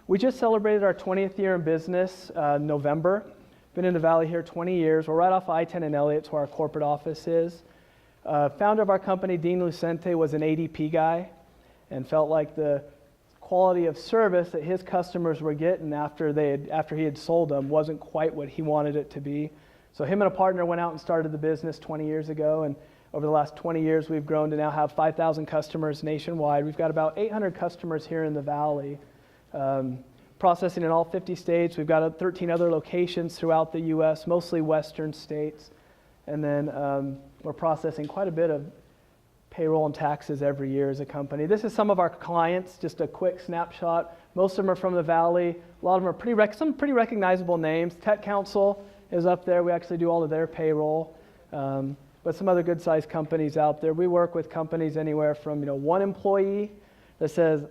We just celebrated our 20th year in business November. Been in the Valley here 20 years. We're right off I-10 and Elliott, where our corporate office is. Founder of our company, Dean Lucente, was an ADP guy and felt like the quality of service that his customers were getting after he had sold them wasn't quite what he wanted it to be. So him and a partner went out and started the business 20 years ago, and over the last 20 years we've grown to now have 5,000 customers nationwide. We've got about 800 customers here in the Valley, processing in all 50 states. We've got 13 other locations throughout the U.S., mostly western states, and then we're processing quite a bit of payroll and taxes every year as a company. This is some of our clients, just a quick snapshot. Most of them are from the Valley. A lot of them are some pretty recognizable names. Tech Council is up there. We actually do all of their payroll. But some other good-sized companies out there. We work with companies anywhere from one employee that says,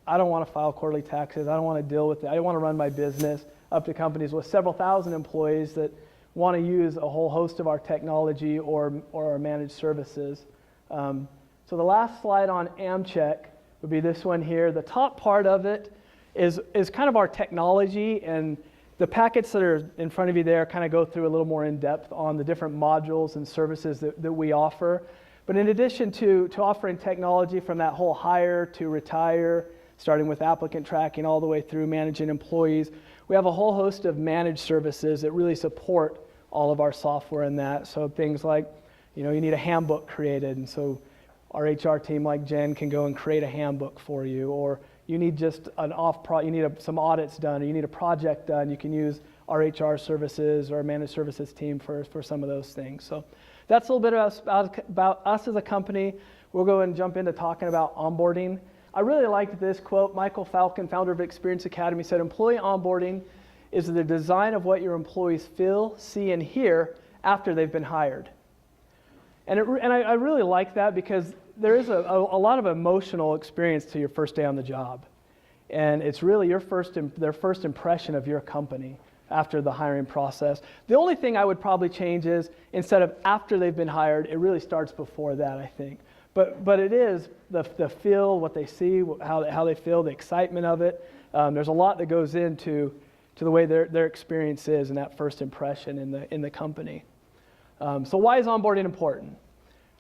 I don't want to file quarterly taxes. I don't want to deal with it. I don't want to run my business, up to companies with several thousand employees that want to use a whole host of our technology or our managed services. So the last slide on AmCheck would be this one here. The top part of it is kind of our technology, and the packets that are in front of you there kind of go through a little more in depth on the different modules and services that we offer. But in addition to offering technology from that whole hire to retire, starting with applicant tracking all the way through managing employees, we have a whole host of managed services that really support all of our software in that. So things like, you need a handbook created, and so our HR team like Jen can go and create a handbook for you, or you need just you need some audits done, or you need a project done, you can use our HR services or our managed services team for some of those things. So that's a little bit about us as a company. We'll go and jump into talking about onboarding. I really liked this quote. Michael Falcon, founder of Experience Academy, said, "Employee onboarding is the design of what your employees feel, see, and hear after they've been hired." And I really like that, because there is a lot of emotional experience to your first day on the job. And it's really their first impression of your company after the hiring process. The only thing I would probably change is, instead of after they've been hired, it really starts before that, I think. But it is the feel, what they see, how they feel, the excitement of it. There's a lot that goes into the way their experience is in that first impression in the company. So why is onboarding important?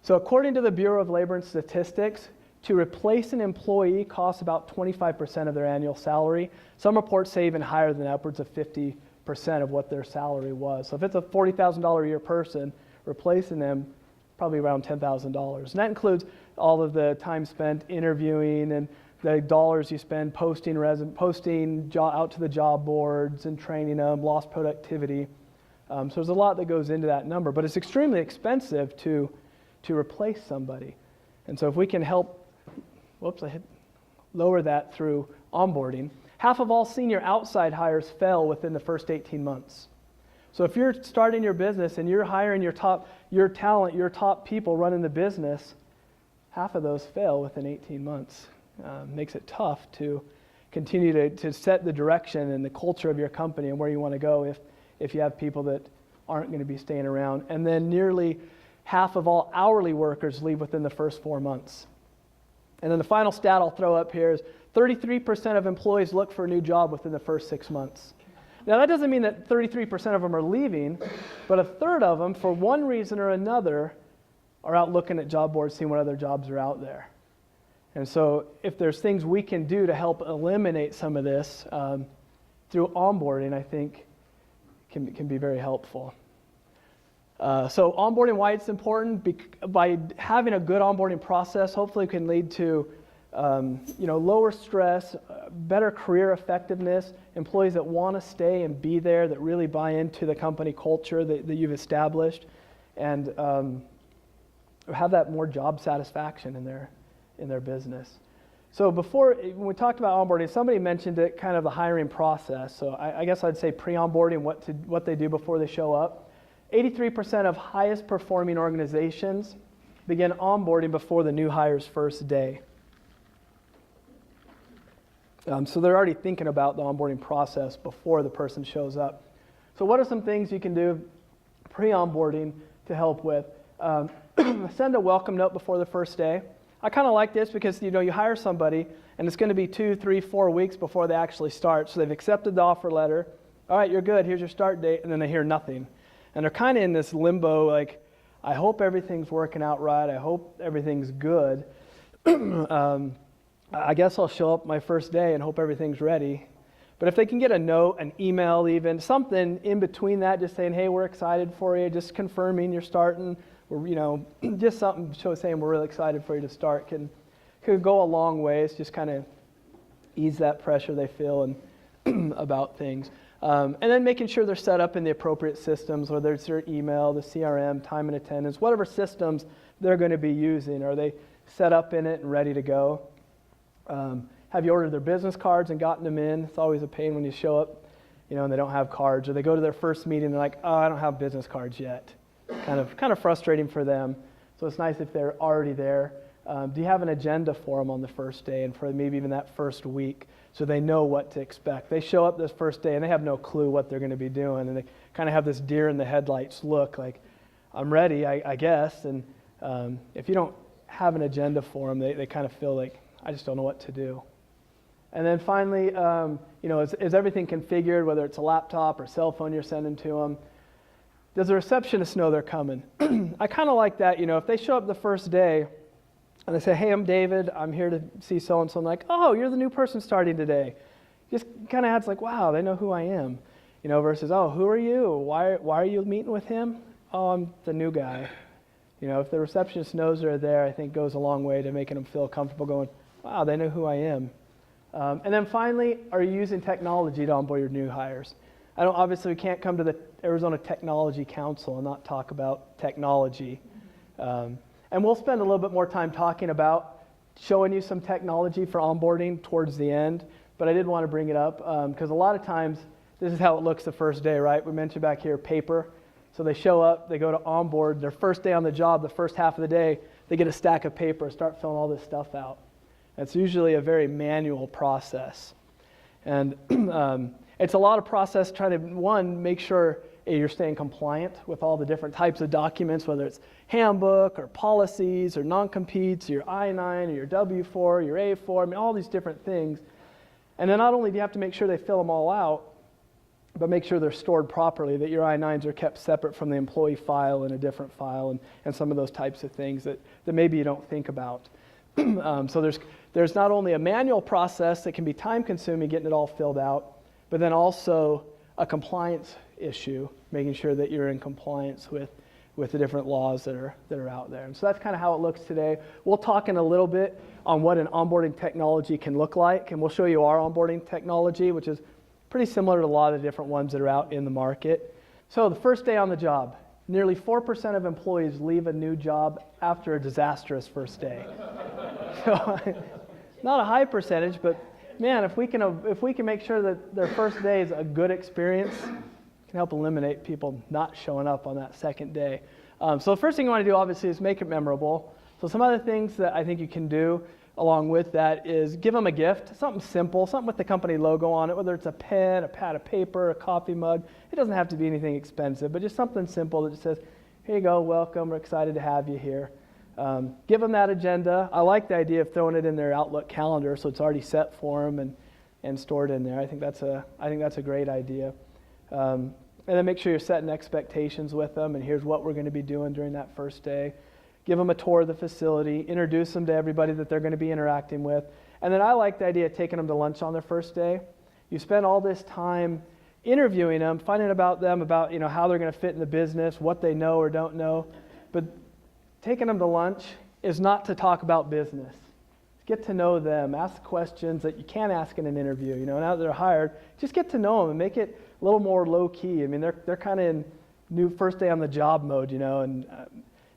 So according to the Bureau of Labor and Statistics, to replace an employee costs about 25% of their annual salary. Some reports say even higher than upwards of 50% of what their salary was. So if it's a $40,000 a year person, replacing them, probably around $10,000. And that includes all of the time spent interviewing and the dollars you spend posting out to the job boards and training them, lost productivity. So there's a lot that goes into that number, but it's extremely expensive to replace somebody. And so if we can help, lower that through onboarding. Half of all senior outside hires fail within the first 18 months. So if you're starting your business and you're hiring your top people running the business, half of those fail within 18 months. Makes it tough to continue to set the direction and the culture of your company and where you want to go if you have people that aren't going to be staying around. And then nearly half of all hourly workers leave within the first 4 months. And then the final stat I'll throw up here is 33% of employees look for a new job within the first 6 months. Now that doesn't mean that 33% of them are leaving, but a third of them, for one reason or another, are out looking at job boards, seeing what other jobs are out there. And so if there's things we can do to help eliminate some of this through onboarding, I think can be very helpful. So onboarding, why it's important, by having a good onboarding process, hopefully can lead to lower stress, better career effectiveness, employees that want to stay and be there, that really buy into the company culture that you've established, and have that more job satisfaction in their business. So when we talked about onboarding, somebody mentioned it, kind of the hiring process. So I guess I'd say pre-onboarding, what they do before they show up. 83% of highest performing organizations begin onboarding before the new hire's first day. So they're already thinking about the onboarding process before the person shows up. So what are some things you can do pre-onboarding to help with? Send a welcome note before the first day. I kind of like this because you hire somebody and it's going to be 2, 3, 4 weeks before they actually start. So they've accepted the offer letter. All right, you're good. Here's your start date. And then they hear nothing. And they're kind of in this limbo, like, I hope everything's working out right. I hope everything's good. I guess I'll show up my first day and hope everything's ready. But if they can get a note, an email even, something in between that, just saying, hey, we're excited for you, just confirming you're starting, or, just something saying we're really excited for you to start could go a long way. It's just kind of ease that pressure they feel and about things. And then making sure they're set up in the appropriate systems, whether it's their email, the CRM, time and attendance, whatever systems they're going to be using. Are they set up in it and ready to go? Have you ordered their business cards and gotten them in? It's always a pain when you show up, and they don't have cards. Or they go to their first meeting and they're like, oh, I don't have business cards yet. Kind of frustrating for them. So it's nice if they're already there. Do you have an agenda for them on the first day and for maybe even that first week so they know what to expect? They show up this first day and they have no clue what they're going to be doing. And they kind of have this deer in the headlights look like, I'm ready, I guess. And if you don't have an agenda for them, they kind of feel like, I just don't know what to do. And then finally, is everything configured, whether it's a laptop or cell phone you're sending to them? Does the receptionist know they're coming? I kind of like that, if they show up the first day and they say, hey, I'm David, I'm here to see so-and-so. I'm like, oh, you're the new person starting today. Just kind of adds like, wow, they know who I am. Versus, oh, who are you? Why are you meeting with him? Oh, I'm the new guy. If the receptionist knows they're there, I think goes a long way to making them feel comfortable going, wow, they know who I am. And then finally, are you using technology to onboard your new hires? Obviously, we can't come to the Arizona Technology Council and not talk about technology. And we'll spend a little bit more time talking about showing you some technology for onboarding towards the end. But I did want to bring it up because a lot of times, this is how it looks the first day, right? We mentioned back here paper. So they show up, they go to onboard, their first day on the job, the first half of the day, they get a stack of paper, start filling all this stuff out. It's usually a very manual process. And it's a lot of process trying to, one, make sure you're staying compliant with all the different types of documents, whether it's handbook or policies or non-competes, or your I-9 or your W-4, your A-4, all these different things. And then not only do you have to make sure they fill them all out, but make sure they're stored properly, that your I-9s are kept separate from the employee file in a different file, and some of those types of things that maybe you don't think about. So there's not only a manual process that can be time-consuming, getting it all filled out, but then also a compliance issue, making sure that you're in compliance with the different laws that are out there. And so that's kind of how it looks today. We'll talk in a little bit on what an onboarding technology can look like, and we'll show you our onboarding technology, which is pretty similar to a lot of the different ones that are out in the market. So the first day on the job, nearly 4% of employees leave a new job after a disastrous first day. So not a high percentage, but man, if we can make sure that their first day is a good experience, it can help eliminate people not showing up on that second day. So the first thing you want to do, obviously, is make it memorable. So some other things that I think you can do along with that is give them a gift, something simple, something with the company logo on it, whether it's a pen, a pad of paper, a coffee mug. It doesn't have to be anything expensive, but just something simple that just says, here you go, welcome, we're excited to have you here. Give them that agenda. I like the idea of throwing it in their Outlook calendar so it's already set for them and stored in there. I think that's a great idea. And then make sure you're setting expectations with them, and here's what we're going to be doing during that first day. Give them a tour of the facility, introduce them to everybody that they're going to be interacting with. And then I like the idea of taking them to lunch on their first day. You spend all this time interviewing them, finding about them, about how they're going to fit in the business, what they know or don't know. But taking them to lunch is not to talk about business. Get to know them, ask questions that you can't ask in an interview. Now that they're hired, just get to know them and make it a little more low key. I mean, they're kind of in new first day on the job mode, and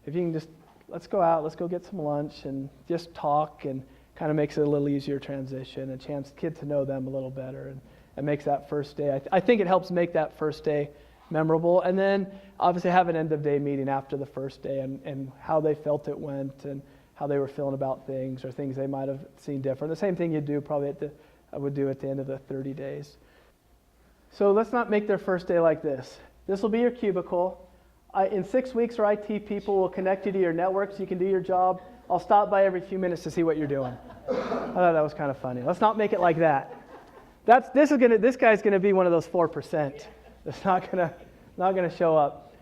if you can just, let's go out, let's go get some lunch and just talk, and kind of makes it a little easier transition, a chance to get to know them a little better, and makes that first day. I think it helps make that first day memorable. And then obviously have an end of day meeting after the first day and how they felt it went and how they were feeling about things or things they might have seen different. The same thing you'd do probably I would do at the end of the 30 days. So let's not make their first day like this. This will be your cubicle. In 6 weeks, our IT people will connect you to your network so you can do your job I'll stop by every few minutes to see what you're doing. I thought that was kind of funny. Let's not make it like that. This guy's gonna be one of those 4% that's not gonna show up.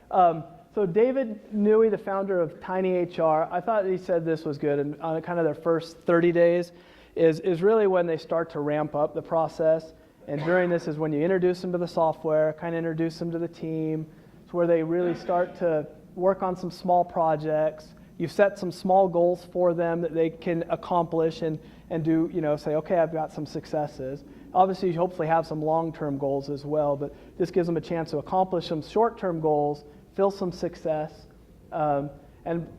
So David Newey, the founder of Tiny HR, I thought he said this was good, and on kind of their first 30 days is really when they start to ramp up the process. And during this is when you introduce them to the software, kind of introduce them to the team. It's where they really start to work on some small projects. You set some small goals for them that they can accomplish and do, say, okay, I've got some successes. Obviously, you hopefully have some long-term goals as well, but this gives them a chance to accomplish some short-term goals, feel some success, and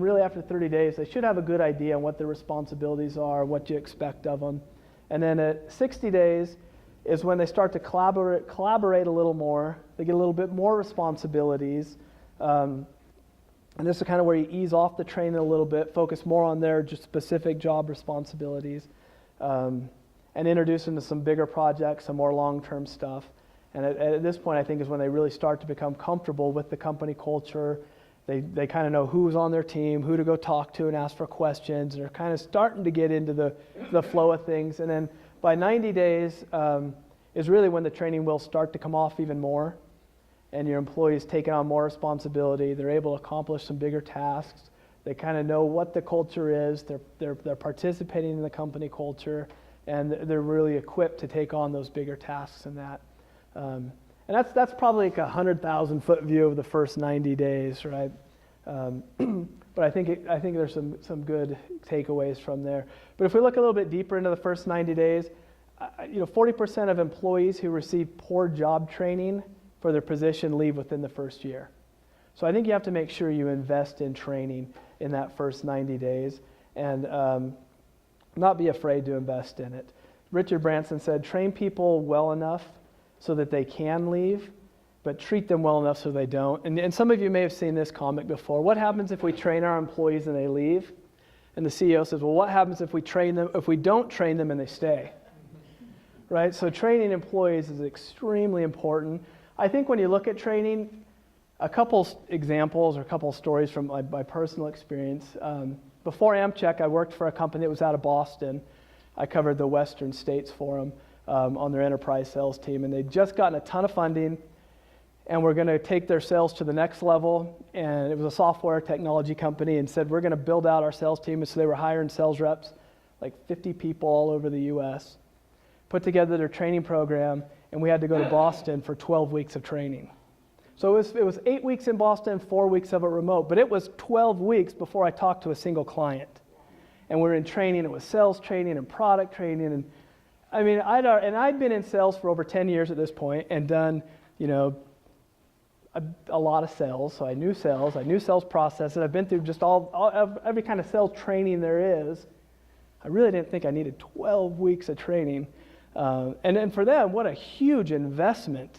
really after 30 days, they should have a good idea on what their responsibilities are, what you expect of them. And then at 60 days is when they start to collaborate a little more. They get a little bit more responsibilities. And this is kind of where you ease off the training a little bit, focus more on their just specific job responsibilities, and introduce them to some bigger projects, some more long-term stuff. And at this point, I think is when they really start to become comfortable with the company culture. They kind of know who's on their team, who to go talk to and ask for questions. They're kind of starting to get into the flow of things. And then by 90 days is really when the training will start to come off even more. And your employees taking on more responsibility. They're able to accomplish some bigger tasks. They kind of know what the culture is. They're participating in the company culture. And they're really equipped to take on those bigger tasks and that. And that's probably like a 100,000-foot view of the first 90 days, right? But I think there's some good takeaways from there. But if we look a little bit deeper into the first 90 days, 40% of employees who receive poor job training for their position leave within the first year. So I think you have to make sure you invest in training in that first 90 days and not be afraid to invest in it. Richard Branson said, train people well enough so that they can leave, but treat them well enough so they don't. And some of you may have seen this comic before. What happens if we train our employees and they leave? And the CEO says, well, what happens if we don't train them and they stay? Right? So training employees is extremely important. I think when you look at training, a couple examples or a couple stories from my personal experience. Before AmCheck, I worked for a company that was out of Boston. I covered the Western States for them. On their enterprise sales team, and they'd just gotten a ton of funding and we're going to take their sales to the next level. And it was a software technology company and said, we're going to build out our sales team. And so they were hiring sales reps, like 50 people all over the US, put together their training program, and we had to go to Boston for 12 weeks of training. So it was 8 weeks in Boston, 4 weeks of it remote, but it was 12 weeks before I talked to a single client. And we're in training. It was sales training and product training. And I mean, I'd been in sales for over 10 years at this point and done, a lot of sales. So I knew sales processes. I've been through just every kind of sales training there is. I really didn't think I needed 12 weeks of training. And then for them, what a huge investment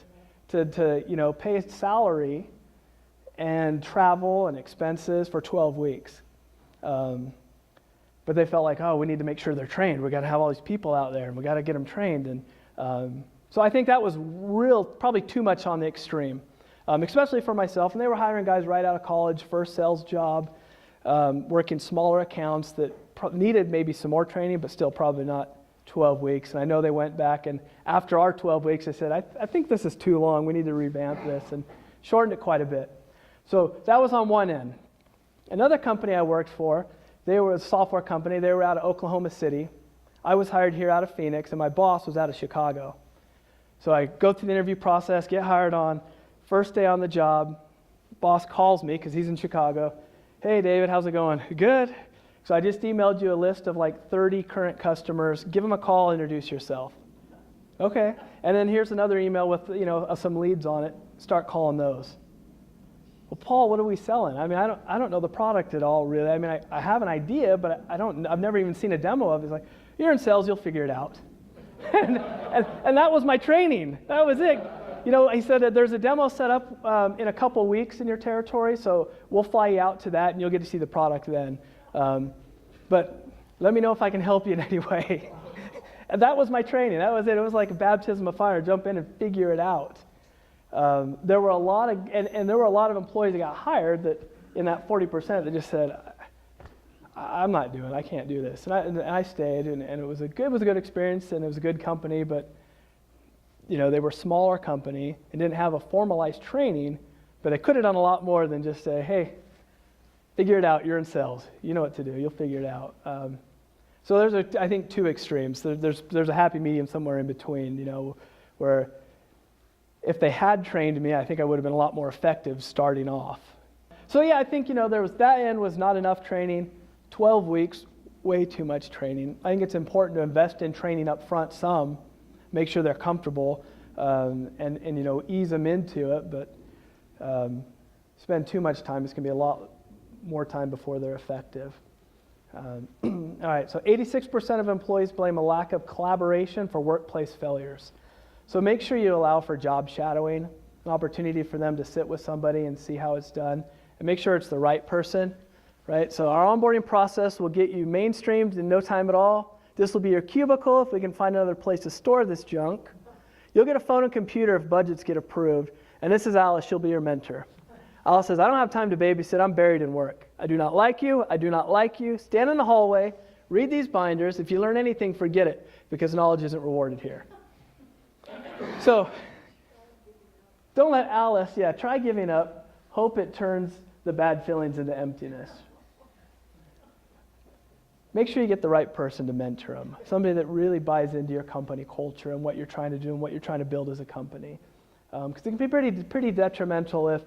to pay a salary and travel and expenses for 12 weeks. But they felt like, oh, we need to make sure they're trained. We got to have all these people out there, and we got to get them trained. And so I think that was probably too much on the extreme, especially for myself. And they were hiring guys right out of college, first sales job, working smaller accounts that needed maybe some more training, but still probably not 12 weeks. And I know they went back, and after our 12 weeks, they said, I think this is too long. We need to revamp this, and shortened it quite a bit. So that was on one end. Another company I worked for, they were a software company. They were out of Oklahoma City. I was hired here out of Phoenix, and my boss was out of Chicago. So I go through the interview process, get hired on. First day on the job, boss calls me because he's in Chicago. Hey, David, how's it going? Good. So I just emailed you a list of like 30 current customers. Give them a call, introduce yourself. Okay. And then here's another email with some leads on it. Start calling those. Well, Paul, what are we selling? I mean, I don't know the product at all, really. I mean, I have an idea, but I've never even seen a demo of it. He's like, you're in sales, you'll figure it out. and that was my training. That was it. He said that there's a demo set up in a couple weeks in your territory, so we'll fly you out to that, and you'll get to see the product then. But let me know if I can help you in any way. And that was my training. That was it. It was like a baptism of fire. Jump in and figure it out. There were a lot of employees that got hired that in that 40% that just said, I'm not doing it. I can't do this. And I stayed, and it was a good experience, and it was a good company, but they were a smaller company and didn't have a formalized training, but they could have done a lot more than just say, hey, figure it out. You're in sales. You know what to do. You'll figure it out. So there's, I think, two extremes. There's a happy medium somewhere in between, where if they had trained me, I think I would have been a lot more effective starting off. So yeah, I think, there was that end was not enough training. 12 weeks, way too much training. I think it's important to invest in training up front some, make sure they're comfortable, and ease them into it, but spend too much time, it's going to be a lot more time before they're effective. All right, so 86% of employees blame a lack of collaboration for workplace failures. So make sure you allow for job shadowing, an opportunity for them to sit with somebody and see how it's done, and make sure it's the right person, right? So our onboarding process will get you mainstreamed in no time at all. This will be your cubicle if we can find another place to store this junk. You'll get a phone and computer if budgets get approved, and this is Alice, she'll be your mentor. Alice says, I don't have time to babysit, I'm buried in work. I do not like you, I do not like you. Stand in the hallway, read these binders. If you learn anything, forget it, because knowledge isn't rewarded here. So, don't let Alice, try giving up. Hope it turns the bad feelings into emptiness. Make sure you get the right person to mentor them, somebody that really buys into your company culture and what you're trying to do and what you're trying to build as a company. Because it can be pretty detrimental if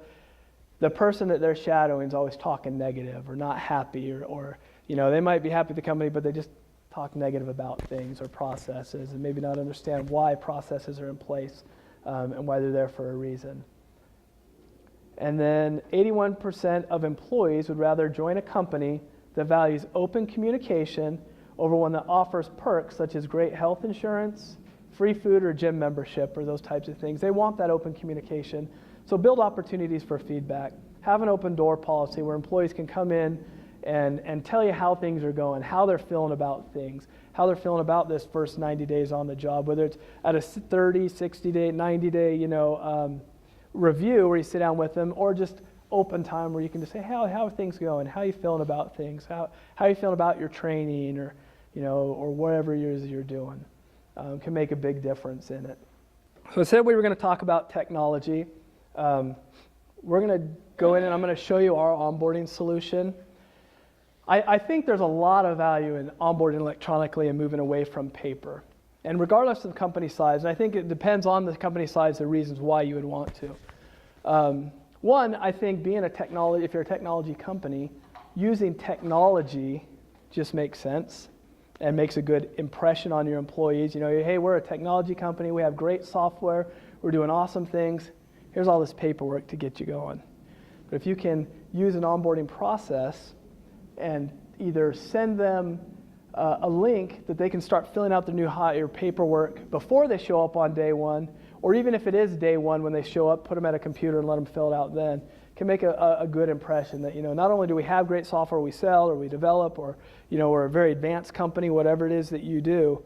the person that they're shadowing is always talking negative or not happy, or they might be happy with the company, but they just talk negative about things or processes and maybe not understand why processes are in place and why they're there for a reason. And then 81% of employees would rather join a company that values open communication over one that offers perks such as great health insurance, free food, or gym membership, or those types of things. They want that open communication. So build opportunities for feedback. Have an open door policy where employees can come in and tell you how things are going, how they're feeling about things, how they're feeling about this first 90 days on the job, whether it's at a 30, 60-day, 90-day, review where you sit down with them, or just open time where you can just say, how are things going? How are you feeling about things? How are you feeling about your training, or whatever it is you're doing? Can make a big difference in it. So I said we were going to talk about technology. We're going to go in and I'm going to show you our onboarding solution. I think there's a lot of value in onboarding electronically and moving away from paper. And regardless of the company size, and I think it depends on the company size, the reasons why you would want to. One, I think if you're a technology company, using technology just makes sense and makes a good impression on your employees. Hey, we're a technology company, we have great software, we're doing awesome things. Here's all this paperwork to get you going. But if you can use an onboarding process and either send them a link that they can start filling out their new hire paperwork before they show up on day one, or even if it is day one when they show up, put them at a computer and let them fill it out then, can make a good impression that, not only do we have great software we sell or we develop, or, we're a very advanced company, whatever it is that you do,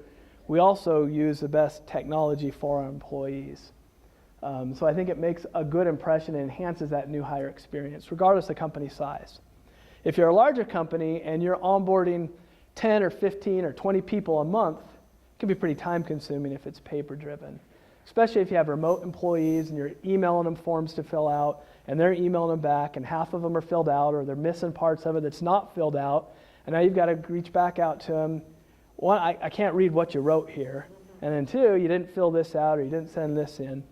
we also use the best technology for our employees. So I think it makes a good impression and enhances that new hire experience, regardless of company size. If you're a larger company and you're onboarding 10 or 15 or 20 people a month, it can be pretty time consuming if it's paper driven. Especially if you have remote employees and you're emailing them forms to fill out and they're emailing them back and half of them are filled out or they're missing parts of it that's not filled out, and now you've got to reach back out to them. One, I can't read what you wrote here, and then two, you didn't fill this out or you didn't send this in.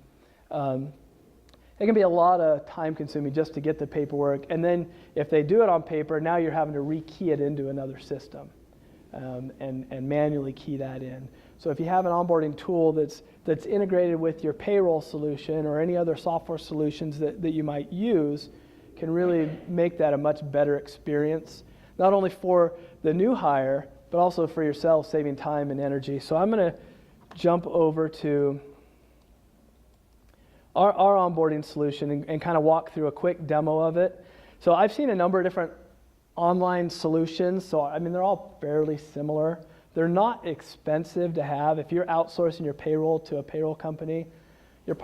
It can be a lot of time consuming just to get the paperwork, and then if they do it on paper, now you're having to rekey it into another system and manually key that in. So if you have an onboarding tool that's integrated with your payroll solution or any other software solutions that you might use, can really make that a much better experience, not only for the new hire, but also for yourself, saving time and energy. So I'm going to jump over to our onboarding solution and kind of walk through a quick demo of it. So I've seen a number of different online solutions. So I mean, they're all fairly similar. They're not expensive to have. If you're outsourcing your payroll to a payroll company, you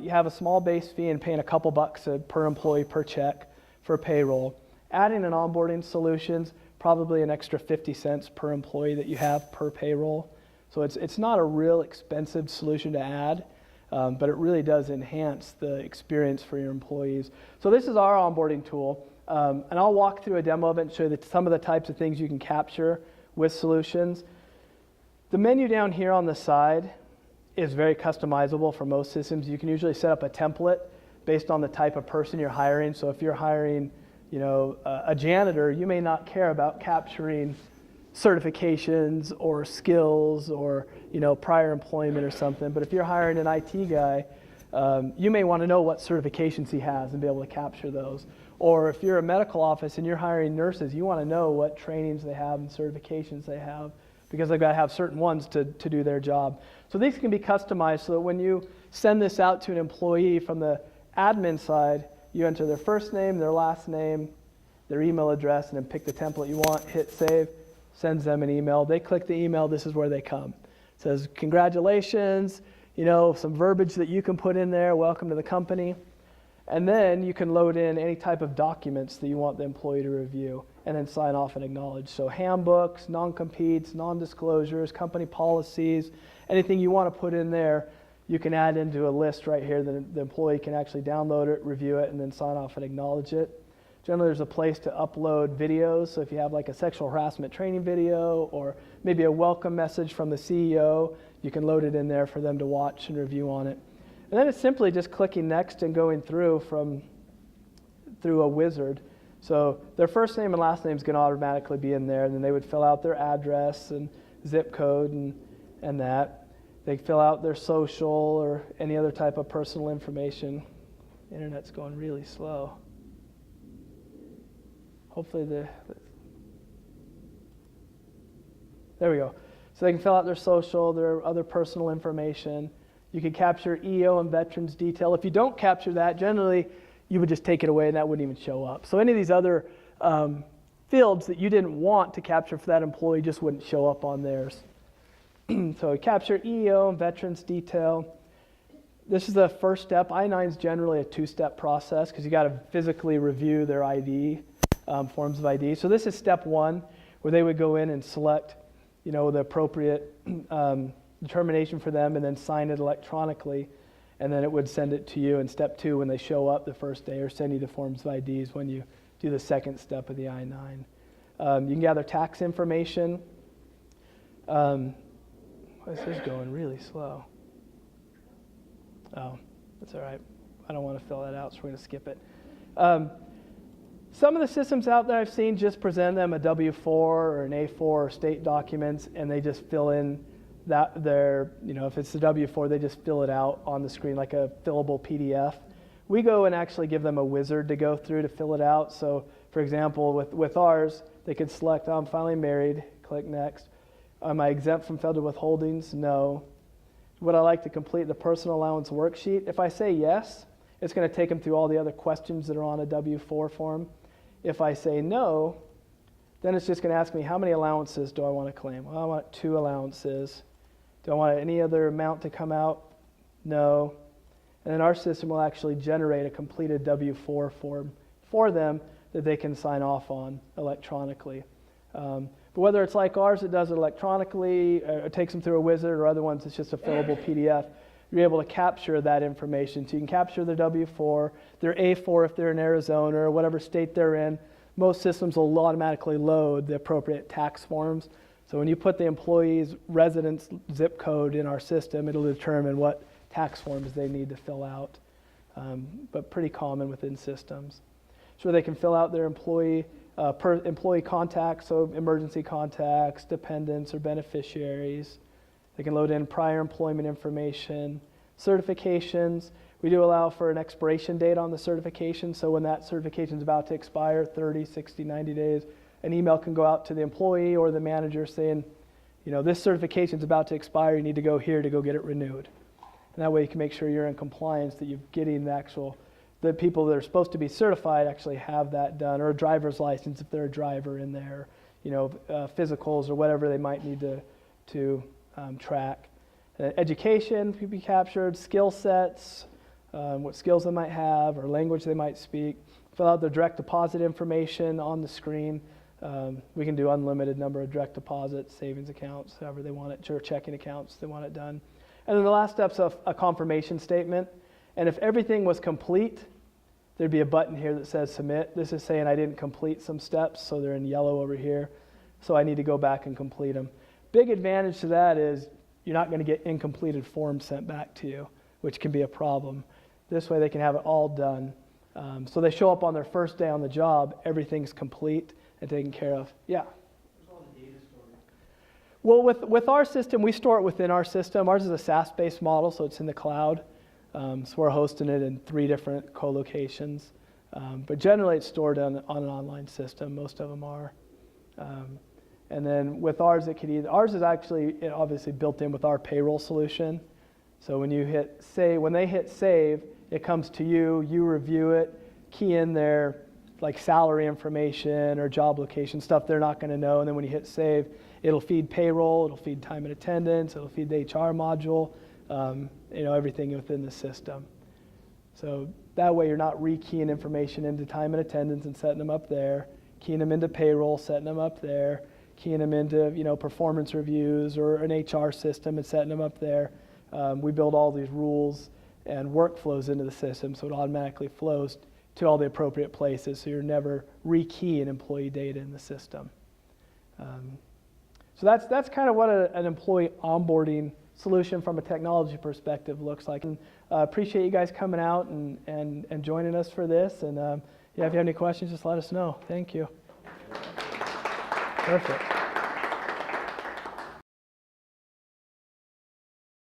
have a small base fee and paying a couple bucks per employee per check for payroll. Adding an onboarding solution's probably an extra 50 cents per employee that you have per payroll. So it's not a real expensive solution to add, but it really does enhance the experience for your employees. So this is our onboarding tool, and I'll walk through a demo of it and show you some of the types of things you can capture with solutions. The menu down here on the side is very customizable for most systems. You can usually set up a template based on the type of person you're hiring. So if you're hiring, a janitor, you may not care about capturing certifications or skills or, prior employment or something. But if you're hiring an IT guy, you may want to know what certifications he has and be able to capture those. Or if you're a medical office and you're hiring nurses, you want to know what trainings they have and certifications they have, because they've got to have certain ones to do their job. So these can be customized so that when you send this out to an employee from the admin side, you enter their first name, their last name, their email address, and then pick the template you want, hit save, sends them an email. They click the email, this is where they come. It says, congratulations, some verbiage that you can put in there, welcome to the company. And then you can load in any type of documents that you want the employee to review and then sign off and acknowledge. So handbooks, non-competes, non-disclosures, company policies, anything you want to put in there, you can add into a list right here that the employee can actually download it, review it, and then sign off and acknowledge it. Generally, there's a place to upload videos. So if you have like a sexual harassment training video or maybe a welcome message from the CEO, you can load it in there for them to watch and review on it. And then it's simply just clicking next and going through a wizard. So their first name and last name is going to automatically be in there, and then they would fill out their address and zip code and that. They fill out their social or any other type of personal information. The internet's going really slow. Hopefully there we go. So they can fill out their social, their other personal information. You can capture EO and veterans detail. If you don't capture that, generally you would just take it away and that wouldn't even show up. So any of these other fields that you didn't want to capture for that employee just wouldn't show up on theirs. So capture EO and veterans detail. This is the first step. I-9 is generally a two-step process because you got to physically review their ID, forms of ID. So this is step one, where they would go in and select, the appropriate determination for them and then sign it electronically, and then it would send it to you in step two when they show up the first day, or send you the forms of IDs when you do the second step of the I-9. You can gather tax information. This is going really slow. Oh, that's all right. I don't want to fill that out, so we're going to skip it. Some of the systems out there I've seen just present them a W-4 or an A-4 or state documents, and they just fill in that if it's the W-4, they just fill it out on the screen like a fillable PDF. We go and actually give them a wizard to go through to fill it out. So, for example, with ours, they could select, I'm finally married, click next. Am I exempt from federal withholdings? No. Would I like to complete the personal allowance worksheet? If I say yes, it's going to take them through all the other questions that are on a W-4 form. If I say no, then it's just going to ask me, how many allowances do I want to claim? Well, I want 2 allowances. Do I want any other amount to come out? No. And then our system will actually generate a completed W-4 form for them that they can sign off on electronically. But whether it's like ours that does it electronically, or it takes them through a wizard, or other ones it's just a fillable PDF, you're able to capture that information. So you can capture their W-4, their A-4 if they're in Arizona, or whatever state they're in. Most systems will automatically load the appropriate tax forms. So when you put the employee's residence zip code in our system, it'll determine what tax forms they need to fill out, but pretty common within systems. So they can fill out their employee contacts, so emergency contacts, dependents, or beneficiaries. They can load in prior employment information, certifications. We do allow for an expiration date on the certification, so when that certification is about to expire, 30, 60, 90 days, an email can go out to the employee or the manager saying, this certification is about to expire, you need to go here to go get it renewed. And that way you can make sure you're in compliance, that you're getting the people that are supposed to be certified actually have that done, or a driver's license if they're a driver in there, physicals or whatever they might need to track. Education can be captured, skill sets, what skills they might have or language they might speak. Fill out their direct deposit information on the screen. We can do unlimited number of direct deposits, savings accounts, however they want it, or checking accounts they want it done. And then the last step's a confirmation statement. And if everything was complete, there'd be a button here that says submit. This is saying I didn't complete some steps, so they're in yellow over here. So I need to go back and complete them. Big advantage to that is you're not going to get incompleted forms sent back to you, which can be a problem. This way they can have it all done. So they show up on their first day on the job, everything's complete and taken care of. Yeah? Where's all the data stored? Well, with our system, we store it within our system. Ours is a SaaS-based model, so it's in the cloud. So we're hosting it in 3 different co-locations. But generally it's stored on an online system. Most of them are. And then with ours, ours is actually obviously built in with our payroll solution. So when you when they hit save, it comes to you, you review it, key in their like salary information or job location, stuff they're not going to know, and then when you hit save, it'll feed payroll, it'll feed time and attendance, it'll feed the HR module, everything within the system. So that way you're not re-keying information into time and attendance and setting them up there, keying them into payroll, setting them up there, keying them into performance reviews or an HR system and setting them up there. We build all these rules and workflows into the system so it automatically flows to all the appropriate places, so you're never re-keying employee data in the system. So that's kind of what an employee onboarding solution from a technology perspective looks like. And appreciate you guys coming out and joining us for this. And if you have any questions, just let us know. Thank you. Perfect.